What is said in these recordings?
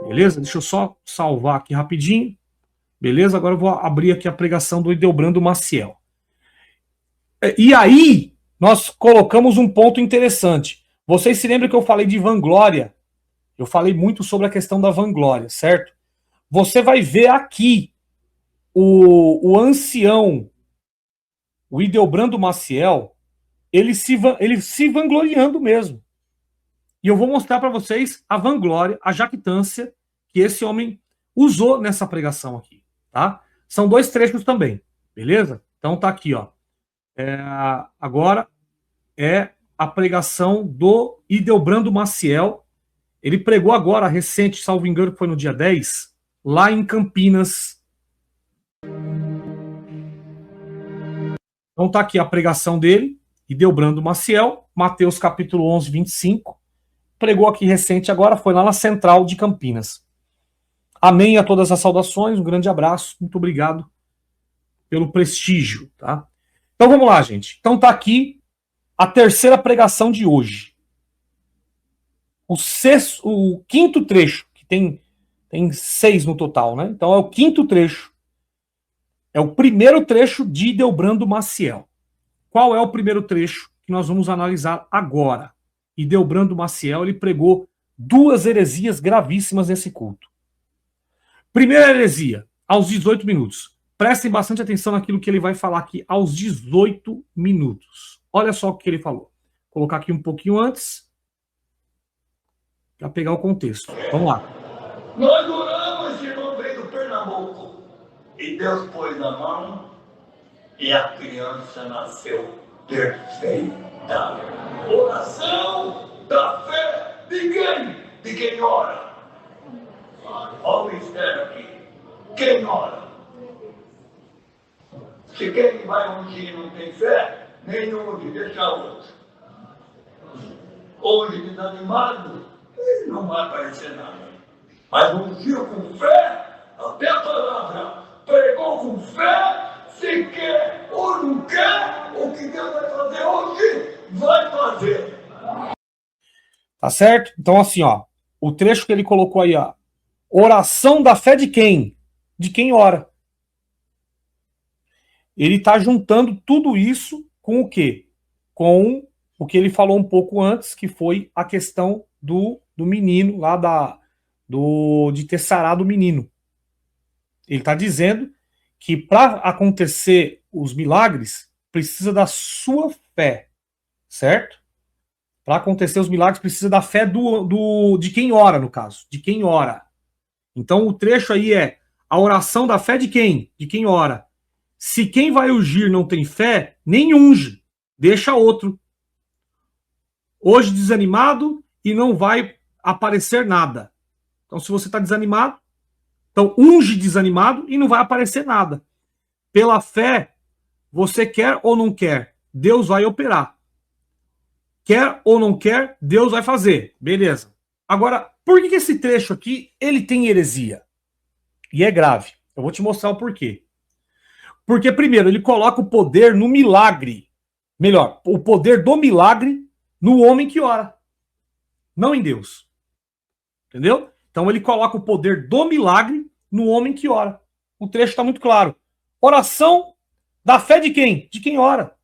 Beleza? Deixa eu só salvar aqui rapidinho. Beleza? Agora eu vou abrir aqui a pregação do Ildebrando Maciel. E aí, nós colocamos um ponto interessante. Vocês se lembram que eu falei de vanglória? Eu falei muito sobre a questão da vanglória, certo? Você vai ver aqui o ancião, o Ildebrando Maciel, ele se vangloriando mesmo. E eu vou mostrar para vocês a vanglória, a jactância que esse homem usou nessa pregação aqui, tá? São dois trechos também, beleza? Então tá aqui, ó. Agora é a pregação do Ildebrando Maciel. Ele pregou agora, recente, salvo engano, que foi no dia 10, lá em Campinas. Então tá aqui a pregação dele, Ildebrando Maciel, Mateus capítulo 11, 25. Pregou aqui recente agora, foi lá na Central de Campinas. Amém a todas as saudações, um grande abraço, muito obrigado pelo prestígio, tá? Então vamos lá, gente. Então tá aqui a terceira pregação de hoje. O quinto trecho, que tem 6 no total, né? Então é o quinto trecho. É o primeiro trecho de Ildebrando Maciel. Qual é o primeiro trecho que nós vamos analisar agora? Ildebrando Maciel, ele pregou 2 heresias gravíssimas nesse culto. Primeira heresia, aos 18 minutos. Prestem bastante atenção naquilo que ele vai falar aqui aos 18 minutos. Olha só o que ele falou. Vou colocar aqui um pouquinho antes, para pegar o contexto. Vamos lá. Nós oramos, esse irmão veio do Pernambuco, e Deus pôs a mão, e a criança nasceu perfeita. Oração da fé de quem? De quem ora. Olha o mistério aqui. Quem ora? Se quem vai ungir não tem fé, nem unge, deixa outro. Hoje, desanimado, não vai aparecer nada. Mas ungiu com fé, até a palavra, pregou com fé, se quer ou não quer, o que Deus vai fazer hoje, vai fazer. Tá certo? Então, assim, ó, o trecho que ele colocou aí, ó, oração da fé de quem? De quem ora. Ele está juntando tudo isso com o quê? Com o que ele falou um pouco antes, que foi a questão do menino, lá de ter sarado o menino. Ele está dizendo que para acontecer os milagres, precisa da sua fé, certo? Para acontecer os milagres, precisa da fé de quem ora, no caso, de quem ora. Então o trecho aí é a oração da fé de quem? De quem ora. Se quem vai ungir não tem fé, nem unge, deixa outro. Hoje desanimado e não vai aparecer nada. Então se você está desanimado, então unge desanimado e não vai aparecer nada. Pela fé, você quer ou não quer, Deus vai operar. Quer ou não quer, Deus vai fazer. Beleza. Agora, por que esse trecho aqui, ele tem heresia? E é grave. Eu vou te mostrar o porquê. Porque, primeiro, ele coloca o poder no milagre. Melhor, o poder do milagre no homem que ora. Não em Deus. Entendeu? Então ele coloca o poder do milagre no homem que ora. O trecho está muito claro. Oração da fé de quem? De quem ora.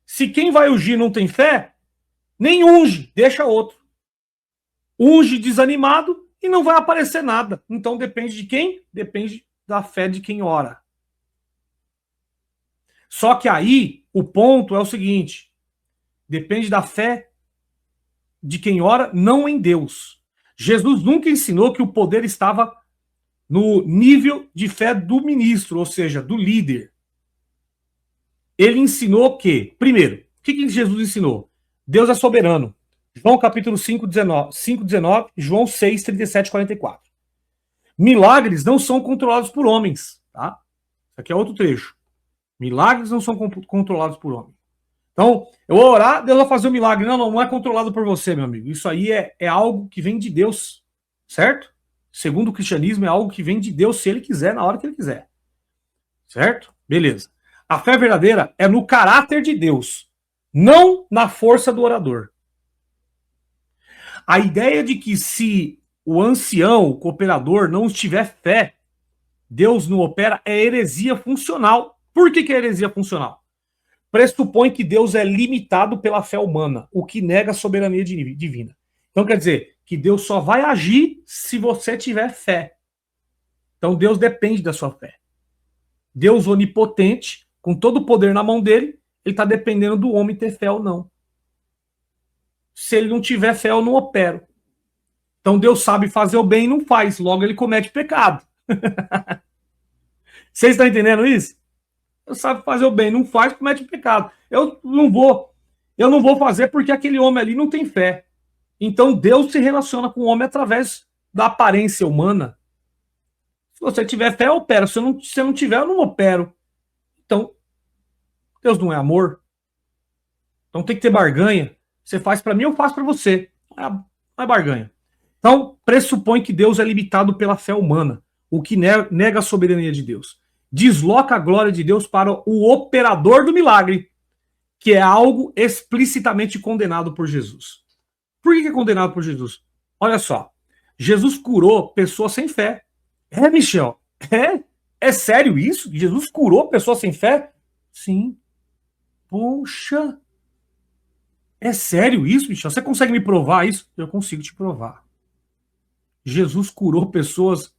Se quem vai ungir não tem fé, nem unge, deixa outro. Unge desanimado e não vai aparecer nada. Então depende de quem? Depende da fé de quem ora. Só que aí o ponto é o seguinte: depende da fé de quem ora, não em Deus. Jesus nunca ensinou que o poder estava no nível de fé do ministro, ou seja, do líder. Ele ensinou que, primeiro, o que Jesus ensinou? Deus é soberano. João capítulo 5, 19, João 6, 37 e 44. Milagres não são controlados por homens, tá? Isso aqui é outro trecho. Milagres não são controlados por homem. Então, eu vou orar, Deus vai fazer um milagre. Não é controlado por você, meu amigo. Isso aí é algo que vem de Deus, certo? Segundo o cristianismo, é algo que vem de Deus se ele quiser, na hora que ele quiser. Certo? Beleza. A fé verdadeira é no caráter de Deus, não na força do orador. A ideia de que se o ancião, o cooperador, não tiver fé, Deus não opera, é heresia funcional. Por que é heresia funcional? Pressupõe que Deus é limitado pela fé humana, o que nega a soberania divina. Então quer dizer que Deus só vai agir se você tiver fé. Então Deus depende da sua fé. Deus onipotente, com todo o poder na mão dele, ele está dependendo do homem ter fé ou não. Se ele não tiver fé, eu não opero. Então Deus sabe fazer o bem e não faz, logo ele comete pecado. Vocês estão entendendo isso? Deus sabe fazer o bem, não faz, comete pecado. Eu não vou fazer porque aquele homem ali não tem fé. Então Deus se relaciona com o homem através da aparência humana. Se você tiver fé, eu opero. Se eu não tiver, eu não opero. Então, Deus não é amor. Então tem que ter barganha. Você faz para mim, eu faço para você. Não é barganha. Então, pressupõe que Deus é limitado pela fé humana, o que nega a soberania de Deus. Desloca a glória de Deus para o operador do milagre, que é algo explicitamente condenado por Jesus. Por que é condenado por Jesus? Olha só, Jesus curou pessoas sem fé. É, Michel? É sério isso? Jesus curou pessoas sem fé? Sim. Poxa. É sério isso, Michel? Você consegue me provar isso? Eu consigo te provar. Jesus curou pessoas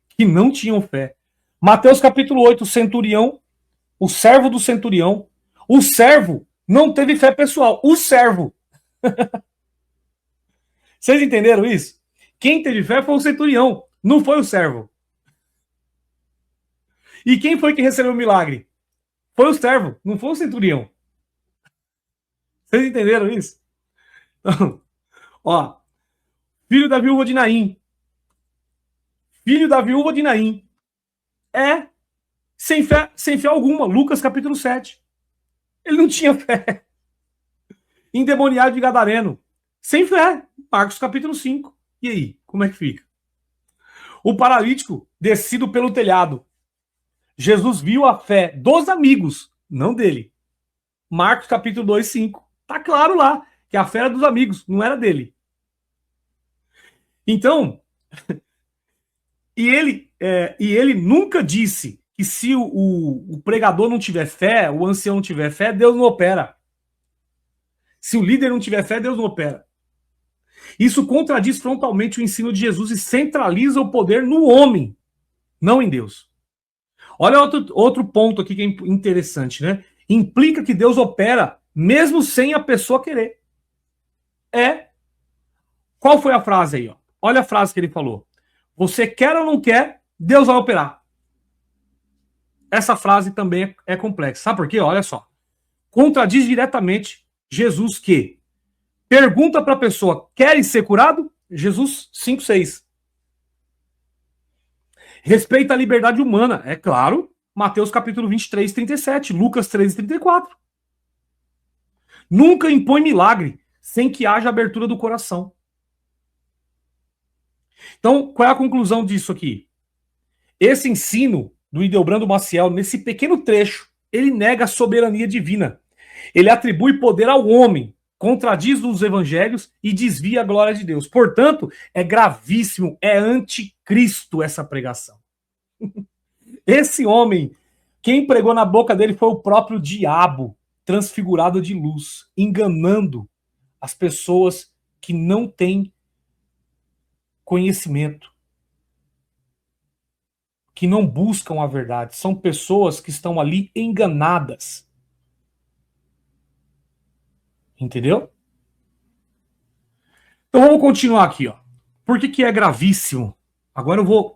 que não tinham fé. Mateus capítulo 8, o centurião, o servo do centurião, o servo não teve fé pessoal, o servo. Vocês entenderam isso? Quem teve fé foi o centurião, não foi o servo. E quem foi que recebeu o milagre? Foi o servo, não foi o centurião. Vocês entenderam isso? Então, ó, filho da viúva de Naim. Filho da viúva de Naim. É sem fé alguma. Lucas capítulo 7. Ele não tinha fé. Endemoniado de Gadareno. Sem fé. Marcos capítulo 5. E aí, como é que fica? O paralítico descido pelo telhado. Jesus viu a fé dos amigos, não dele. Marcos capítulo 2, 5. Tá claro lá que a fé era dos amigos, não era dele. Então, e ele nunca disse que se o pregador não tiver fé, o ancião não tiver fé, Deus não opera. Se o líder não tiver fé, Deus não opera. Isso contradiz frontalmente o ensino de Jesus e centraliza o poder no homem, não em Deus. Olha outro ponto aqui que é interessante, né? Implica que Deus opera mesmo sem a pessoa querer. Qual foi a frase aí? Ó? Olha a frase que ele falou. Você quer ou não quer, Deus vai operar. Essa frase também é complexa. Sabe por quê? Olha só. Contradiz diretamente Jesus que pergunta para a pessoa, queres ser curado? Jesus 5,6. Respeita a liberdade humana, é claro. Mateus capítulo 23, 37. Lucas 13, 34. Nunca impõe milagre sem que haja abertura do coração. Então, qual é a conclusão disso aqui? Esse ensino do Hildebrando Maciel, nesse pequeno trecho, ele nega a soberania divina. Ele atribui poder ao homem, contradiz os evangelhos e desvia a glória de Deus. Portanto, é gravíssimo, é anticristo essa pregação. Esse homem, quem pregou na boca dele foi o próprio diabo, transfigurado de luz, enganando as pessoas que não têm conhecimento, que não buscam a verdade. São pessoas que estão ali enganadas. Entendeu? Então vamos continuar aqui, ó. Por que é gravíssimo? Agora eu vou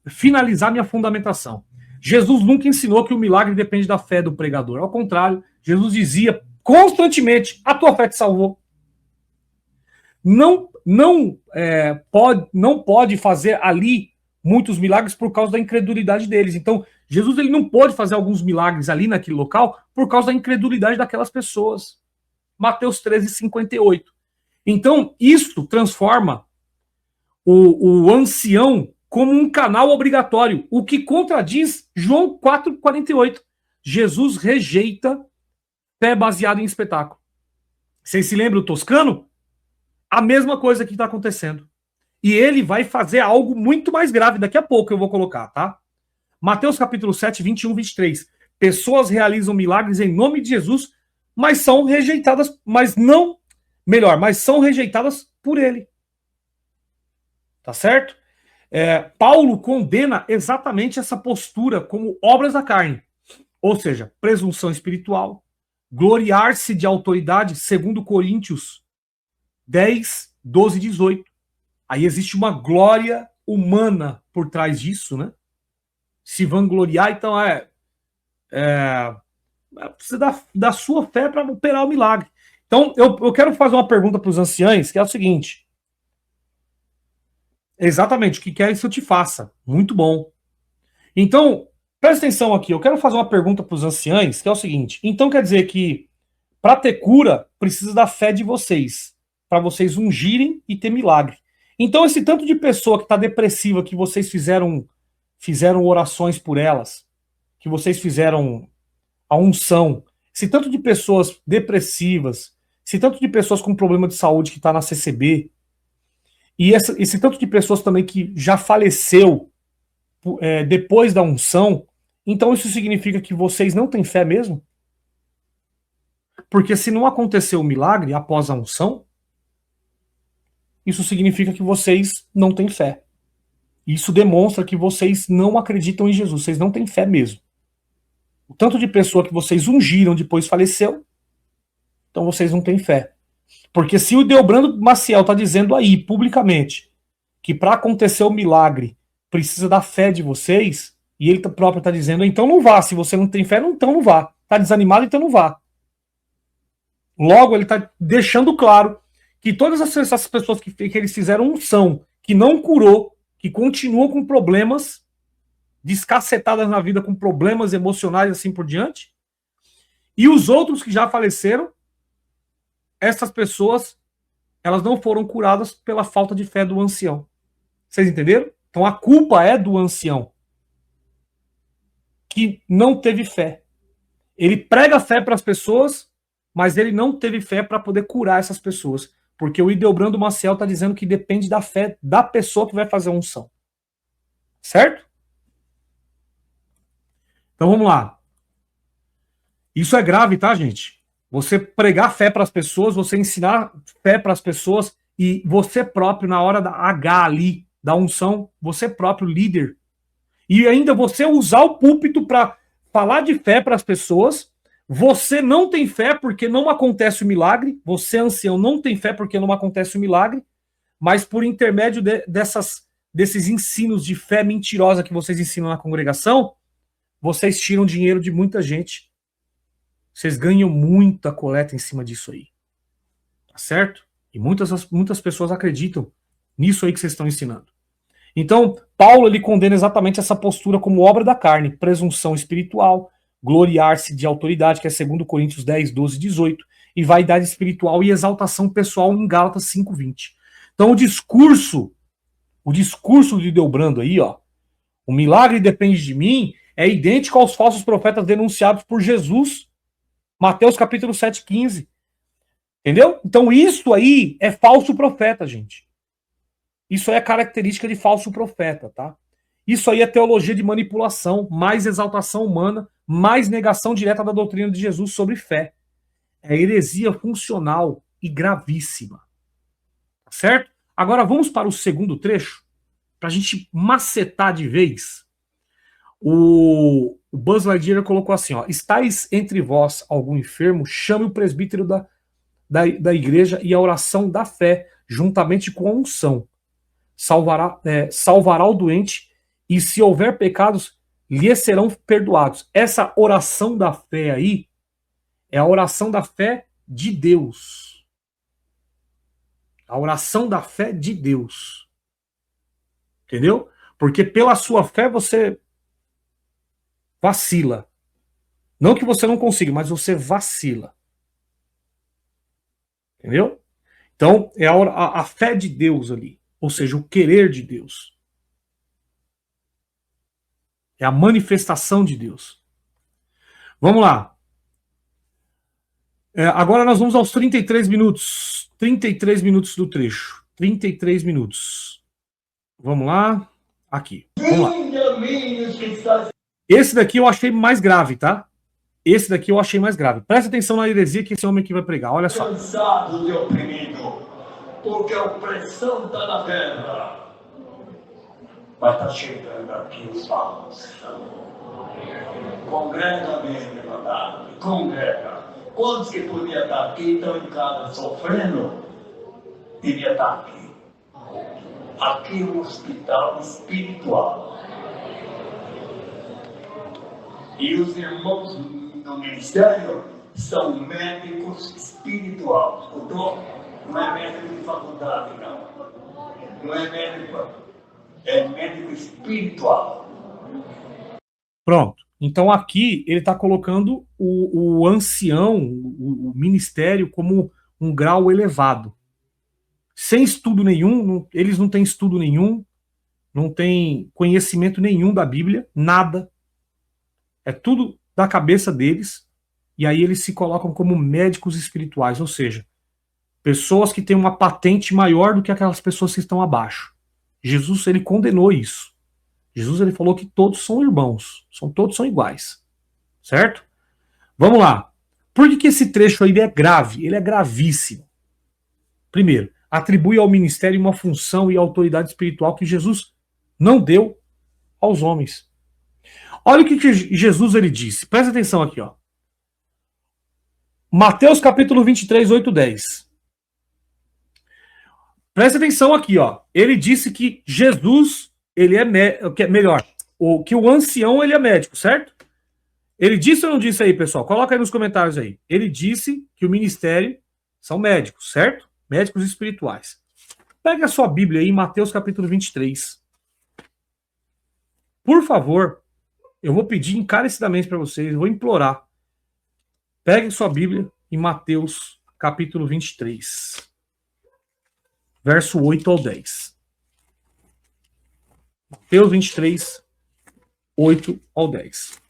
finalizar minha fundamentação. Jesus nunca ensinou que o milagre depende da fé do pregador. Ao contrário, Jesus dizia constantemente, a tua fé te salvou. Não pode fazer ali muitos milagres por causa da incredulidade deles. Então, Jesus ele não pode fazer alguns milagres ali naquele local por causa da incredulidade daquelas pessoas. Mateus 13, 58. Então, isso transforma o ancião como um canal obrigatório, o que contradiz João 4, 48. Jesus rejeita fé baseada em espetáculo. Vocês se lembram do Toscano? A mesma coisa que está acontecendo. E ele vai fazer algo muito mais grave. Daqui a pouco eu vou colocar, tá? Mateus capítulo 7, 21, 23. Pessoas realizam milagres em nome de Jesus, mas são rejeitadas, mas são rejeitadas por ele. Tá certo? Paulo condena exatamente essa postura como obras da carne. Ou seja, presunção espiritual, gloriar-se de autoridade, segundo Coríntios 10, 12 e 18. Aí existe uma glória humana por trás disso, né? Se vangloriar, então precisa da sua fé para operar o milagre. Então, eu quero fazer uma pergunta para os anciãos, que é o seguinte. Exatamente, o que quer isso eu te faça. Muito bom. Então, presta atenção aqui, eu quero fazer uma pergunta para os anciãos, que é o seguinte. Então quer dizer que para ter cura, precisa da fé de vocês, para vocês ungirem e ter milagre. Então esse tanto de pessoa que está depressiva, que vocês fizeram orações por elas, que vocês fizeram a unção, esse tanto de pessoas depressivas, esse tanto de pessoas com problema de saúde que está na CCB, e esse tanto de pessoas também que já faleceu depois da unção, então isso significa que vocês não têm fé mesmo? Porque se não aconteceu o milagre após a unção, isso significa que vocês não têm fé. Isso demonstra que vocês não acreditam em Jesus, vocês não têm fé mesmo. O tanto de pessoa que vocês ungiram depois faleceu, então vocês não têm fé. Porque se o Deobrando Maciel está dizendo aí, publicamente, que para acontecer o milagre precisa da fé de vocês, e ele próprio está dizendo, então não vá. Se você não tem fé, então não vá. Está desanimado, então não vá. Logo, ele está deixando claro que todas essas pessoas que eles fizeram unção, que não curou, que continuam com problemas, descacetadas na vida, com problemas emocionais e assim por diante, e os outros que já faleceram, essas pessoas, elas não foram curadas pela falta de fé do ancião. Vocês entenderam? Então a culpa é do ancião, que não teve fé. Ele prega fé para as pessoas, mas ele não teve fé para poder curar essas pessoas. Porque o Ideobrando Maciel está dizendo que depende da fé da pessoa que vai fazer a unção. Certo? Então vamos lá. Isso é grave, tá, gente? Você pregar fé para as pessoas, você ensinar fé para as pessoas e você próprio, na hora da H ali, da unção, você próprio líder. E ainda você usar o púlpito para falar de fé para as pessoas. Você não tem fé porque não acontece o milagre. Você, ancião, não tem fé porque não acontece o milagre. Mas por intermédio desses ensinos de fé mentirosa que vocês ensinam na congregação, vocês tiram dinheiro de muita gente. Vocês ganham muita coleta em cima disso aí. Tá certo? E muitas pessoas acreditam nisso aí que vocês estão ensinando. Então, Paulo ele condena exatamente essa postura como obra da carne, presunção espiritual, gloriar-se de autoridade, que é 2 Coríntios 10, 12 e 18, e vaidade espiritual e exaltação pessoal em Gálatas 5, 20. Então, o discurso de Deobrando aí, ó, o milagre depende de mim, é idêntico aos falsos profetas denunciados por Jesus, Mateus capítulo 7, 15. Entendeu? Então, isso aí é falso profeta, gente. Isso aí é característica de falso profeta, tá? Isso aí é teologia de manipulação, mais exaltação humana, mais negação direta da doutrina de Jesus sobre fé. É heresia funcional e gravíssima. Tá certo? Agora vamos para o segundo trecho, para a gente macetar de vez. O Buzz Lightyear colocou assim, ó, estáis entre vós algum enfermo, chame o presbítero da igreja e a oração da fé, juntamente com a unção. Salvará o doente, e se houver pecados, lhe serão perdoados. Essa oração da fé aí é a oração da fé de Deus. A oração da fé de Deus. Entendeu? Porque pela sua fé você vacila. Não que você não consiga, mas você vacila. Entendeu? Então, é a fé de Deus ali. Ou seja, o querer de Deus. É a manifestação de Deus. Vamos lá. Agora nós vamos aos 33 minutos. 33 minutos do trecho. 33 minutos. Vamos lá. Aqui. Vamos lá. Esse daqui eu achei mais grave, tá? Esse daqui eu achei mais grave. Presta atenção na heresia que esse homem aqui vai pregar. Olha só. Cansado de oprimido, porque a opressão está na terra. Mas está chegando aqui os salvos. Congrega mesmo, irmandade. Congrega. Quantos que podia estar aqui, estão em casa sofrendo, devia estar aqui. Aqui é um hospital espiritual. E os irmãos do ministério são médicos espirituais. Escutou? Não é médico de faculdade, não. Não é médico, é médico espiritual. Pronto. Então aqui ele está colocando o ancião, o ministério, como um grau elevado. Sem estudo nenhum, eles não têm estudo nenhum, não têm conhecimento nenhum da Bíblia, nada. É tudo da cabeça deles, e aí eles se colocam como médicos espirituais, ou seja, pessoas que têm uma patente maior do que aquelas pessoas que estão abaixo. Jesus, ele condenou isso. Jesus, ele falou que todos são irmãos, todos são iguais, certo? Vamos lá. Por que esse trecho aí é grave? Ele é gravíssimo. Primeiro, atribui ao ministério uma função e autoridade espiritual que Jesus não deu aos homens. Olha o que Jesus ele disse. Presta atenção aqui, ó. Mateus capítulo 23, 8, 10. Presta atenção aqui, ó. Ele disse que Jesus, ele é melhor, que o ancião ele é médico, certo? Ele disse ou não disse aí, pessoal? Coloca aí nos comentários aí. Ele disse que o ministério são médicos, certo? Médicos espirituais. Pegue a sua Bíblia aí em Mateus capítulo 23. Por favor, eu vou pedir encarecidamente para vocês, eu vou implorar. Pegue sua Bíblia em Mateus capítulo 23. Verso 8 ao 10. Mateus 23, 8 ao 10.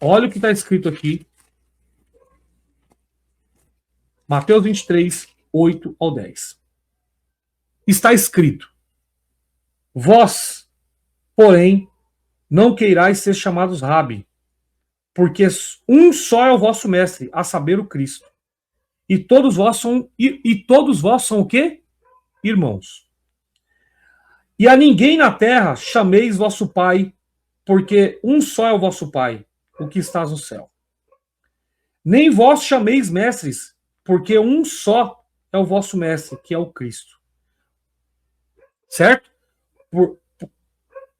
Olha o que está escrito aqui. Mateus 23, 8 ao 10. Está escrito: Vós, porém, não queirais ser chamados Rabi, porque um só é o vosso mestre, a saber, o Cristo. E todos vós são o quê? Irmãos. E a ninguém na terra chameis vosso Pai, porque um só é o vosso Pai, o que estás no céu. Nem vós chameis mestres, porque um só é o vosso mestre, que é o Cristo. Certo?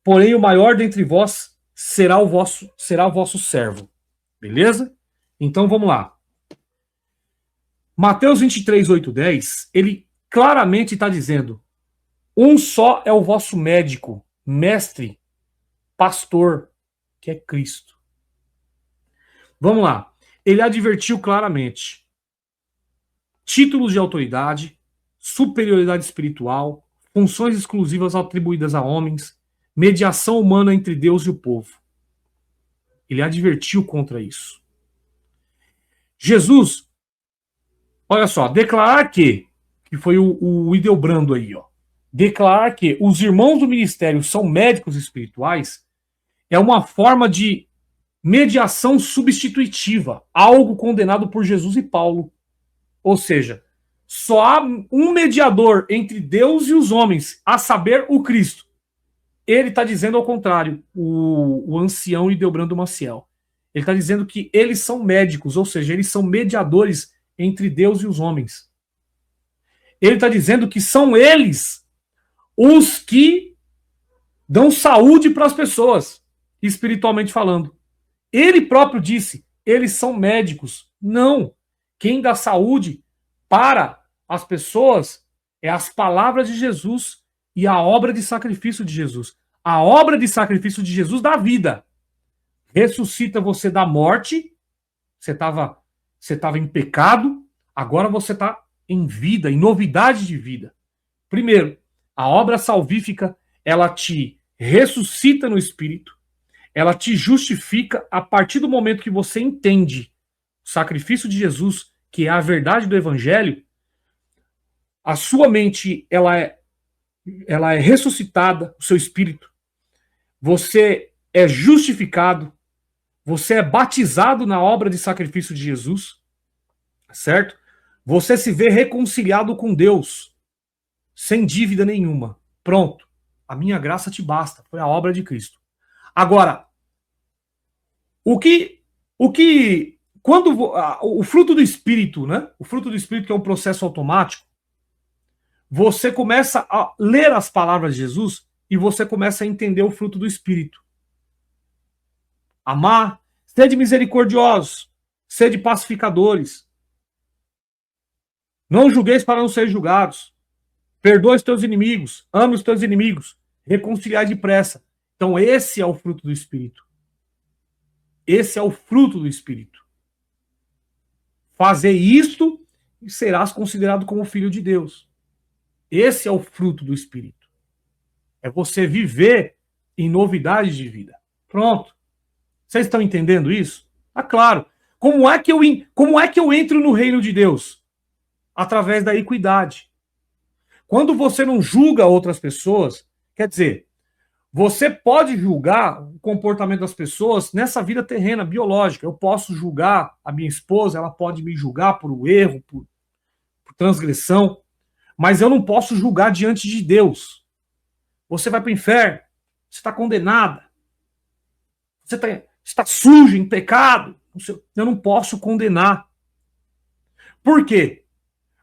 Porém, o maior dentre vós será o vosso servo. Beleza? Então vamos lá. Mateus 23, 8, 10, ele claramente está dizendo: um só é o vosso médico, mestre, pastor, que é Cristo. Vamos lá. Ele advertiu claramente: títulos de autoridade, superioridade espiritual, funções exclusivas atribuídas a homens, mediação humana entre Deus e o povo. Ele advertiu contra isso. Jesus, olha só, declarar que foi o Ideobrando aí, ó. Declarar que os irmãos do ministério são médicos espirituais é uma forma de mediação substitutiva, algo condenado por Jesus e Paulo. Ou seja, só há um mediador entre Deus e os homens, a saber, o Cristo. Ele está dizendo ao contrário, o ancião Ideobrando Maciel. Ele está dizendo que eles são médicos, ou seja, eles são mediadores entre Deus e os homens. Ele está dizendo que são eles os que dão saúde para as pessoas, espiritualmente falando. Ele próprio disse, eles são médicos. Não. Quem dá saúde para as pessoas é as palavras de Jesus e a obra de sacrifício de Jesus. A obra de sacrifício de Jesus dá vida. Ressuscita você da morte. Você estava em pecado, agora você está em vida, em novidade de vida. Primeiro, a obra salvífica, ela te ressuscita no espírito, ela te justifica a partir do momento que você entende o sacrifício de Jesus, que é a verdade do evangelho. A sua mente, ela é ela é ressuscitada, o seu espírito. Você é justificado. Você é batizado na obra de sacrifício de Jesus, certo? Você se vê reconciliado com Deus, sem dívida nenhuma. Pronto. A minha graça te basta. Foi a obra de Cristo. Agora, o fruto do Espírito, né? O fruto do Espírito, que é um processo automático, você começa a ler as palavras de Jesus e você começa a entender o fruto do Espírito. Amar, sede misericordiosos, sede pacificadores. Não julgueis para não ser julgados. Perdoe os teus inimigos, ame os teus inimigos, reconciliar depressa. Então esse é o fruto do Espírito. Esse é o fruto do Espírito. Fazer isto e serás considerado como filho de Deus. Esse é o fruto do Espírito. É você viver em novidade de vida. Pronto. Vocês estão entendendo isso? Ah, claro. Como é que eu entro no reino de Deus? Através da equidade. Quando você não julga outras pessoas, quer dizer, você pode julgar o comportamento das pessoas nessa vida terrena, biológica. Eu posso julgar a minha esposa, ela pode me julgar por erro, por transgressão, mas eu não posso julgar diante de Deus. Você vai para o inferno, você está condenada, você está sujo em pecado, eu não posso condenar. Por quê?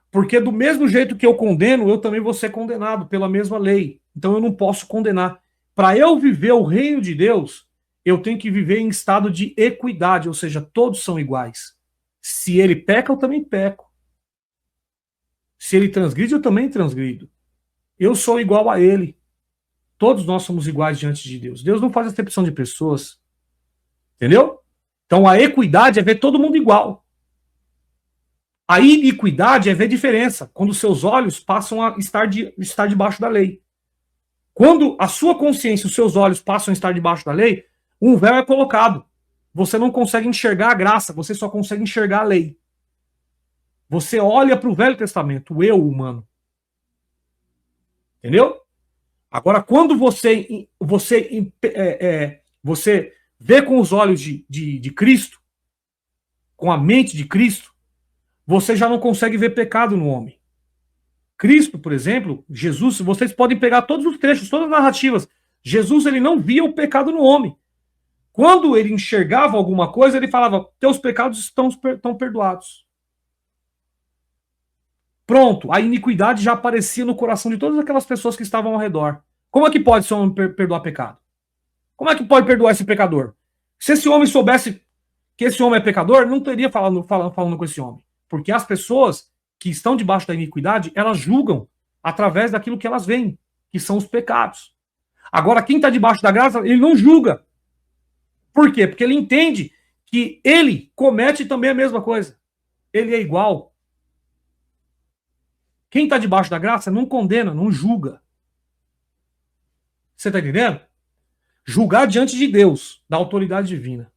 Porque do mesmo jeito que eu condeno, eu também vou ser condenado pela mesma lei. Então eu não posso condenar. Para eu viver o reino de Deus, eu tenho que viver em estado de equidade, ou seja, todos são iguais. Se ele peca, eu também peco. Se ele transgride, eu também transgrido. Eu sou igual a ele. Todos nós somos iguais diante de Deus. Deus não faz acepção de pessoas. Entendeu? Então a equidade é ver todo mundo igual. A iniquidade é ver diferença, quando seus olhos passam a estar debaixo da lei. Quando a sua consciência, os seus olhos passam a estar debaixo da lei, um véu é colocado. Você não consegue enxergar a graça, você só consegue enxergar a lei. Você olha para o Velho Testamento, o eu humano. Entendeu? Agora, quando você vê com os olhos de Cristo, com a mente de Cristo, você já não consegue ver pecado no homem. Cristo, por exemplo, Jesus, vocês podem pegar todos os trechos, todas as narrativas. Jesus, ele não via o pecado no homem. Quando ele enxergava alguma coisa, ele falava, teus pecados estão perdoados. Pronto, a iniquidade já aparecia no coração de todas aquelas pessoas que estavam ao redor. Como é que pode esse homem perdoar pecado? Como é que pode perdoar esse pecador? Se esse homem soubesse que esse homem é pecador, não teria falando com esse homem. Porque as pessoas que estão debaixo da iniquidade, elas julgam através daquilo que elas veem, que são os pecados. Agora, quem está debaixo da graça, ele não julga. Por quê? Porque ele entende que ele comete também a mesma coisa. Ele é igual. Quem está debaixo da graça não condena, não julga. Você está entendendo? Julgar diante de Deus, da autoridade divina.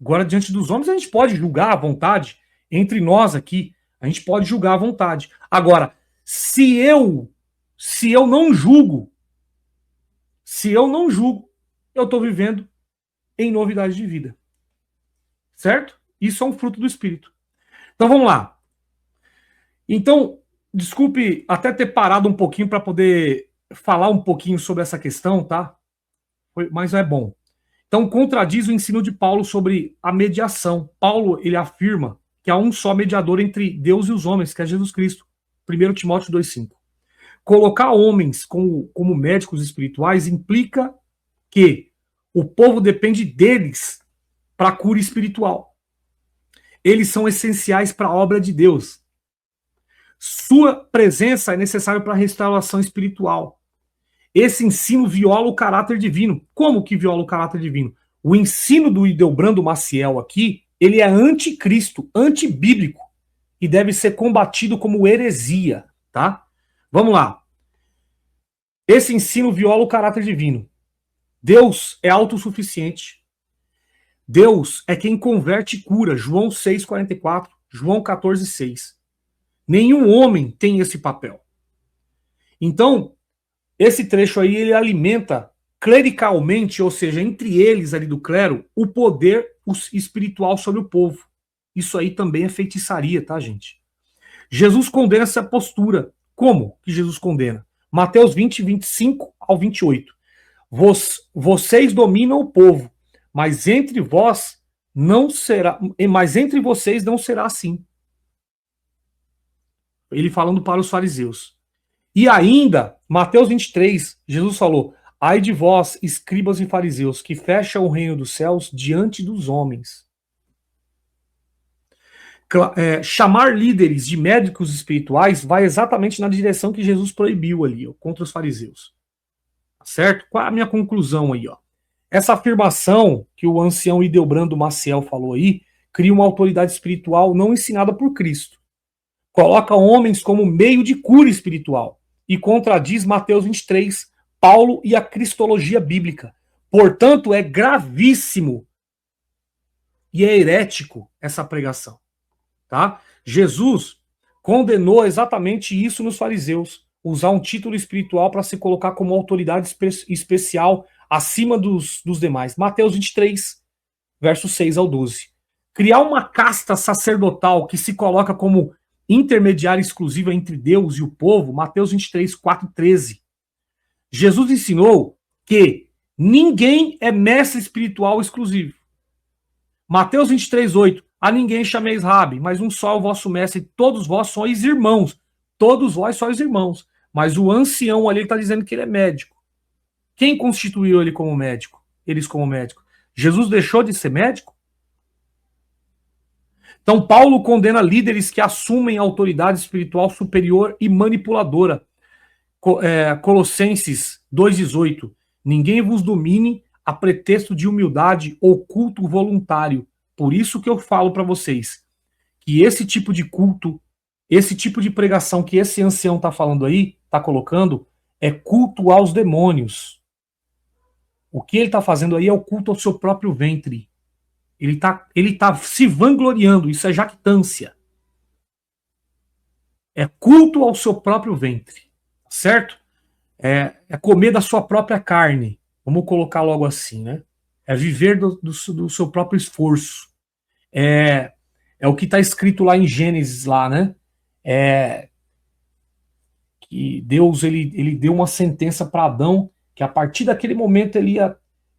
Agora, diante dos homens, a gente pode julgar à vontade. Entre nós aqui, a gente pode julgar à vontade. Agora, se eu não julgo, eu estou vivendo em novidade de vida. Certo? Isso é um fruto do Espírito. Então, vamos lá. Então, desculpe até ter parado um pouquinho para poder falar um pouquinho sobre essa questão, tá? Mas é bom. Então, contradiz o ensino de Paulo sobre a mediação. Paulo, ele afirma que há um só mediador entre Deus e os homens, que é Jesus Cristo. 1 Timóteo 2,5. Colocar homens como médicos espirituais implica que o povo depende deles para a cura espiritual. Eles são essenciais para a obra de Deus. Sua presença é necessária para a restauração espiritual. Esse ensino viola o caráter divino. Como que viola o caráter divino? O ensino do Hildebrando Maciel aqui, ele é anticristo, antibíblico, e deve ser combatido como heresia, tá? Vamos lá. Esse ensino viola o caráter divino. Deus é autossuficiente. Deus é quem converte e cura. João 6,44, João 14,6. Nenhum homem tem esse papel. Então, esse trecho aí, ele alimenta clericalmente, ou seja, entre eles ali do clero, o poder espiritual sobre o povo. Isso aí também é feitiçaria, tá, gente? Jesus condena essa postura. Como que Jesus condena? Mateus 20, 25 ao 28. Vocês dominam o povo, mas entre vós não será, mas entre vocês não será assim. Ele falando para os fariseus. E ainda, Mateus 23, Jesus falou: ai de vós, escribas e fariseus, que fecham o reino dos céus diante dos homens. Chamar líderes de médicos espirituais vai exatamente na direção que Jesus proibiu ali, ó, contra os fariseus. Certo? Qual é a minha conclusão aí, ó? Essa afirmação que o ancião Ideobrando Maciel falou aí cria uma autoridade espiritual não ensinada por Cristo. Coloca homens como meio de cura espiritual e contradiz Mateus 23, Paulo e a cristologia bíblica. Portanto, é gravíssimo e é herético essa pregação. Tá? Jesus condenou exatamente isso nos fariseus, usar um título espiritual para se colocar como autoridade especial acima dos demais. Mateus 23, versos 6 ao 12. Criar uma casta sacerdotal que se coloca como intermediária exclusiva entre Deus e o povo, Mateus 23, 4 e 13. Jesus ensinou que ninguém é mestre espiritual exclusivo. Mateus 23, 8. A ninguém chameis rabi, mas um só é o vosso mestre, todos vós sois irmãos. Todos vós sois irmãos. Mas o ancião ali está dizendo que ele é médico. Quem constituiu ele como médico? Eles como médico. Jesus deixou de ser médico? Então, Paulo condena líderes que assumem autoridade espiritual superior e manipuladora. Colossenses 2,18. Ninguém vos domine a pretexto de humildade ou culto voluntário. Por isso que eu falo para vocês que esse tipo de culto, esse tipo de pregação que esse ancião está falando aí, está colocando, é culto aos demônios. O que ele está fazendo aí é o culto ao seu próprio ventre. Ele tá se vangloriando, isso é jactância. É culto ao seu próprio ventre, certo? É comer da sua própria carne, vamos colocar logo assim, né? É viver do seu próprio esforço. É o que está escrito lá em Gênesis, lá, né? Que Deus ele deu uma sentença para Adão, que a partir daquele momento ele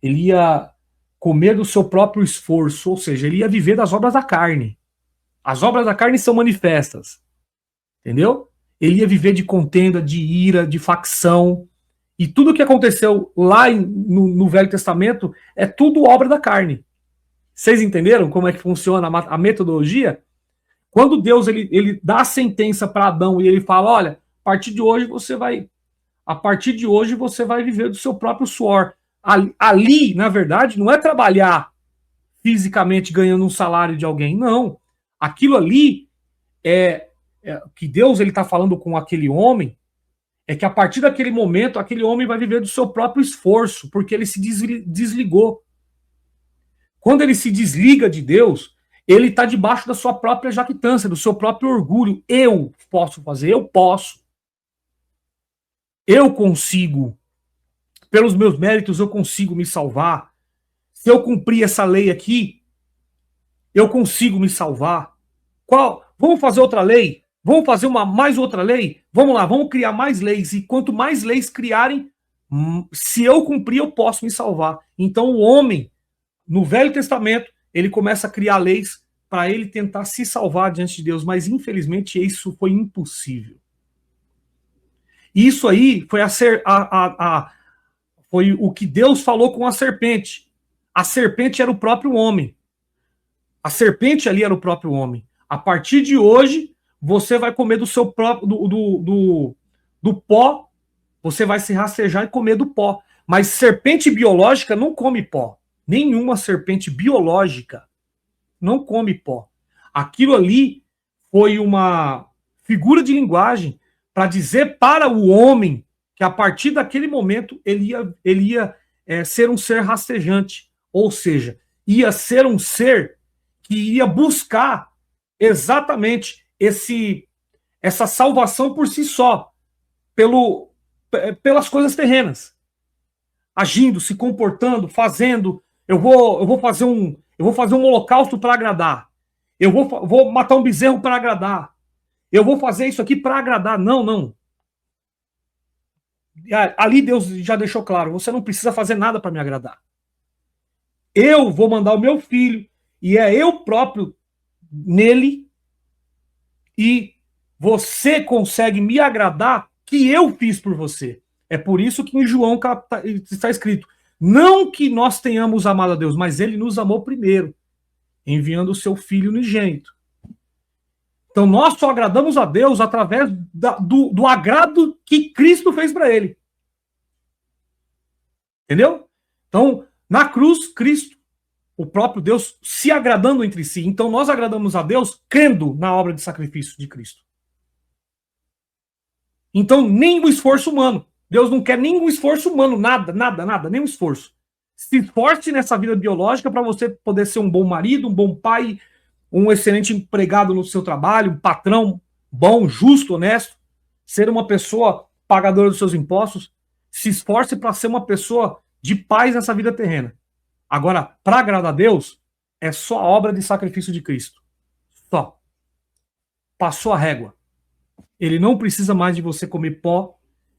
ia comer do seu próprio esforço, ou seja, ele ia viver das obras da carne. As obras da carne são manifestas, entendeu? Ele ia viver de contenda, de ira, de facção, e tudo que aconteceu lá no Velho Testamento é tudo obra da carne. Vocês entenderam como é que funciona a metodologia? Quando Deus ele dá a sentença para Adão e ele fala, olha, a partir de hoje você vai viver do seu próprio suor. Ali, na verdade, não é trabalhar fisicamente ganhando um salário de alguém, não. Aquilo ali que Deus ele está falando com aquele homem, é que a partir daquele momento, aquele homem vai viver do seu próprio esforço, porque ele se desligou. Quando ele se desliga de Deus, ele está debaixo da sua própria jactância, do seu próprio orgulho. Eu posso fazer, eu posso. Eu consigo. Pelos meus méritos, eu consigo me salvar. Se eu cumprir essa lei aqui, eu consigo me salvar. Vamos fazer outra lei? Vamos fazer mais outra lei? Vamos lá, vamos criar mais leis. E quanto mais leis criarem, se eu cumprir, eu posso me salvar. Então o homem, no Velho Testamento, ele começa a criar leis para ele tentar se salvar diante de Deus. Mas infelizmente isso foi impossível. Isso aí foi o que Deus falou com a serpente. A serpente era o próprio homem. A serpente ali era o próprio homem. A partir de hoje, você vai comer do seu próprio do pó, você vai se rastejar e comer do pó. Mas serpente biológica não come pó. Nenhuma serpente biológica não come pó. Aquilo ali foi uma figura de linguagem para dizer para o homem que a partir daquele momento ele ia ser um ser rastejante. Ou seja, ia ser um ser que ia buscar exatamente essa salvação por si só. pelas coisas terrenas, agindo, se comportando, fazendo. Eu vou fazer um holocausto para agradar. Eu vou matar um bezerro para agradar. Eu vou fazer isso aqui para agradar. Não, não. Ali Deus já deixou claro, você não precisa fazer nada para me agradar. Eu vou mandar o meu filho, e é eu próprio nele, e você consegue me agradar que eu fiz por você. É por isso que em João está escrito, não que nós tenhamos amado a Deus, mas ele nos amou primeiro, enviando o seu filho unigênito. Então nós só agradamos a Deus através do agrado que Cristo fez para ele. Entendeu? Então, na cruz, Cristo, o próprio Deus, se agradando entre si. Então nós agradamos a Deus crendo na obra de sacrifício de Cristo. Então, nem o esforço humano. Deus não quer nenhum esforço humano, nada, nenhum esforço. Se esforce nessa vida biológica para você poder ser um bom marido, um bom pai, um excelente empregado no seu trabalho, um patrão bom, justo, honesto, ser uma pessoa pagadora dos seus impostos. Se esforce para ser uma pessoa de paz nessa vida terrena. Agora, para agradar a Deus, é só a obra de sacrifício de Cristo. Só. Passou a régua. Ele não precisa mais de você comer pó.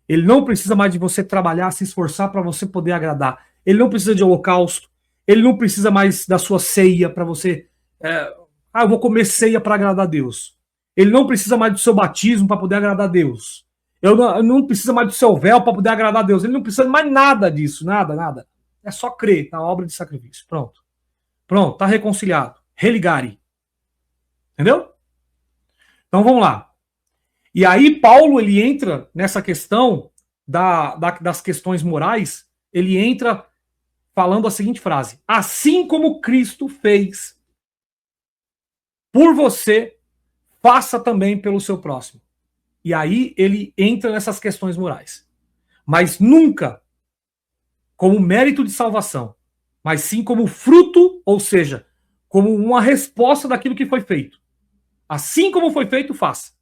Ele não precisa mais de você trabalhar, se esforçar para você poder agradar. Ele não precisa de holocausto. Ele não precisa mais da sua ceia para você... eu vou comer ceia para agradar a Deus. Ele não precisa mais do seu batismo para poder agradar a Deus. Eu não precisa mais do seu véu para poder agradar a Deus. Ele não precisa mais nada disso. Nada. É só crer na obra de sacrifício. Pronto. Pronto, tá reconciliado. Religare. Entendeu? Então vamos lá. E aí Paulo, ele entra nessa questão das questões morais, ele entra falando a seguinte frase: assim como Cristo fez por você, faça também pelo seu próximo. E aí ele entra nessas questões morais. Mas nunca como mérito de salvação, mas sim como fruto, ou seja, como uma resposta daquilo que foi feito. Assim como foi feito, faça.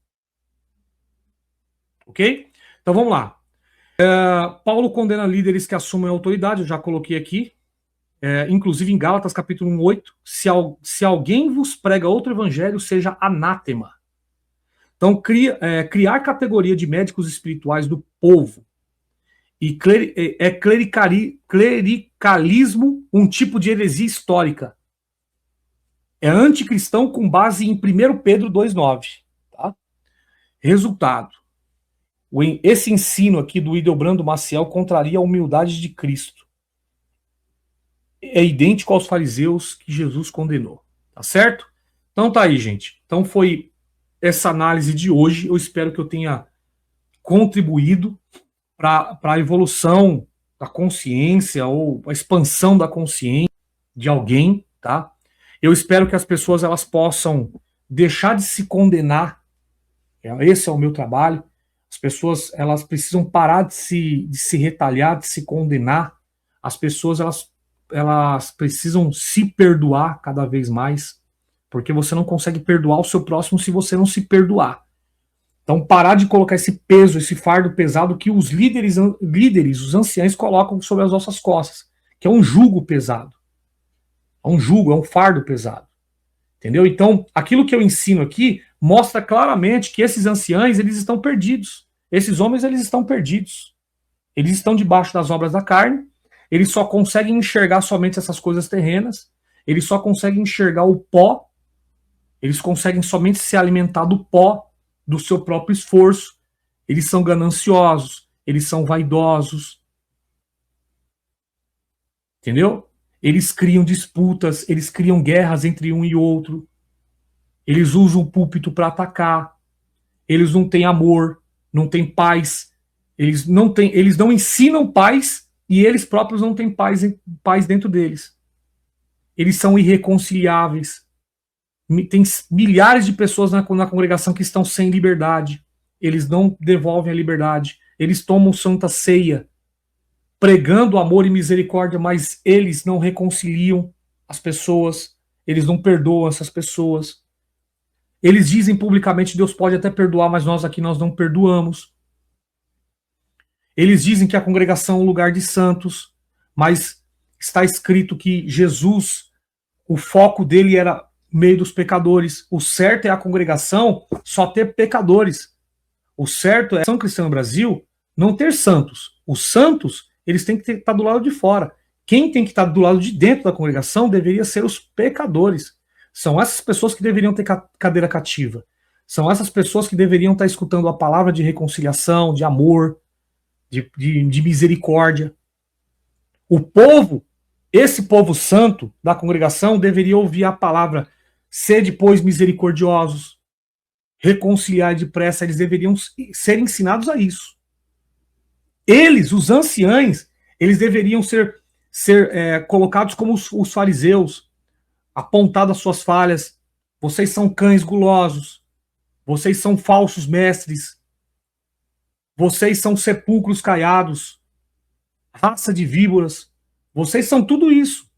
Ok? Então vamos lá. Paulo condena líderes que assumem a autoridade, eu já coloquei aqui, inclusive em Gálatas capítulo 8, se alguém vos prega outro evangelho, seja anátema. Então criar categoria de médicos espirituais do povo e clericalismo um tipo de heresia histórica. É anticristão com base em 1 Pedro 2,9. Tá? Resultado. Esse ensino aqui do Hildebrando Maciel contraria a humildade de Cristo. É idêntico aos fariseus que Jesus condenou. Tá certo? Então tá aí, gente. Então foi essa análise de hoje. Eu espero que eu tenha contribuído para a evolução da consciência ou a expansão da consciência de alguém, tá? Eu espero que as pessoas elas possam deixar de se condenar. Esse é o meu trabalho. As pessoas elas precisam parar de se retalhar, de se condenar. As pessoas elas precisam se perdoar cada vez mais, porque você não consegue perdoar o seu próximo se você não se perdoar. Então parar de colocar esse peso, esse fardo pesado que os líderes, os anciãos colocam sobre as nossas costas, que é um jugo pesado. É um jugo, é um fardo pesado. Entendeu? Então, aquilo que eu ensino aqui mostra claramente que esses anciãos, eles estão perdidos. Esses homens, eles estão perdidos. Eles estão debaixo das obras da carne, eles só conseguem enxergar somente essas coisas terrenas, eles só conseguem enxergar o pó, eles conseguem somente se alimentar do pó, do seu próprio esforço, eles são gananciosos, eles são vaidosos. Entendeu? Eles criam disputas, eles criam guerras entre um e outro, eles usam o púlpito para atacar, eles não têm amor, não têm paz, eles não ensinam paz e eles próprios não têm paz dentro deles. Eles são irreconciliáveis. Tem milhares de pessoas na congregação que estão sem liberdade. Eles não devolvem a liberdade. Eles tomam santa ceia, pregando amor e misericórdia, mas eles não reconciliam as pessoas. Eles não perdoam essas pessoas. Eles dizem publicamente, Deus pode até perdoar, mas nós aqui nós não perdoamos. Eles dizem que a congregação é um lugar de santos, mas está escrito que Jesus, o foco dele era meio dos pecadores. O certo é a congregação só ter pecadores. O certo é a Ação Cristã no Brasil não ter santos. Os santos, eles têm que estar do lado de fora. Quem tem que estar do lado de dentro da congregação deveria ser os pecadores. São essas pessoas que deveriam ter cadeira cativa. São essas pessoas que deveriam estar escutando a palavra de reconciliação, de amor, de misericórdia. O povo, esse povo santo da congregação, deveria ouvir a palavra: sede, pois, misericordiosos, reconciliar depressa. Eles deveriam ser ensinados a isso. Eles, os anciães, eles deveriam ser colocados como os fariseus, apontadas as suas falhas. Vocês são cães gulosos, vocês são falsos mestres, vocês são sepulcros caiados, raça de víboras, vocês são tudo isso.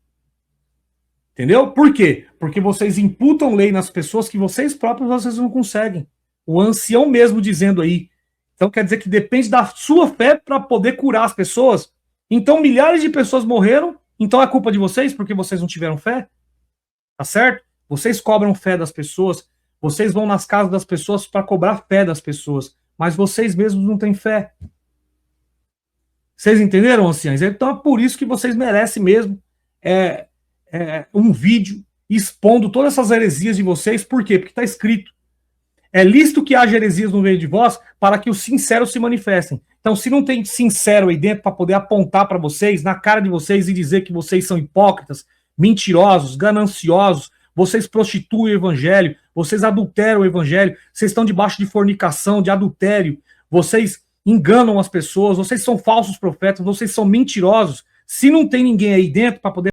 Entendeu? Por quê? Porque vocês imputam lei nas pessoas que vocês próprios vocês não conseguem. O ancião mesmo dizendo aí. Então quer dizer que depende da sua fé para poder curar as pessoas. Então milhares de pessoas morreram, então é culpa de vocês porque vocês não tiveram fé? Tá certo? Vocês cobram fé das pessoas, vocês vão nas casas das pessoas para cobrar fé das pessoas, mas vocês mesmos não têm fé. Vocês entenderam, anciãos? Então é por isso que vocês merecem mesmo um vídeo expondo todas essas heresias de vocês. Por quê? Porque está escrito: é lícito que haja heresias no meio de vós para que os sinceros se manifestem. Então, se não tem sincero aí dentro para poder apontar para vocês, na cara de vocês, e dizer que vocês são hipócritas, mentirosos, gananciosos, vocês prostituem o evangelho, vocês adulteram o evangelho, vocês estão debaixo de fornicação, de adultério, vocês enganam as pessoas, vocês são falsos profetas, vocês são mentirosos. Se não tem ninguém aí dentro para poder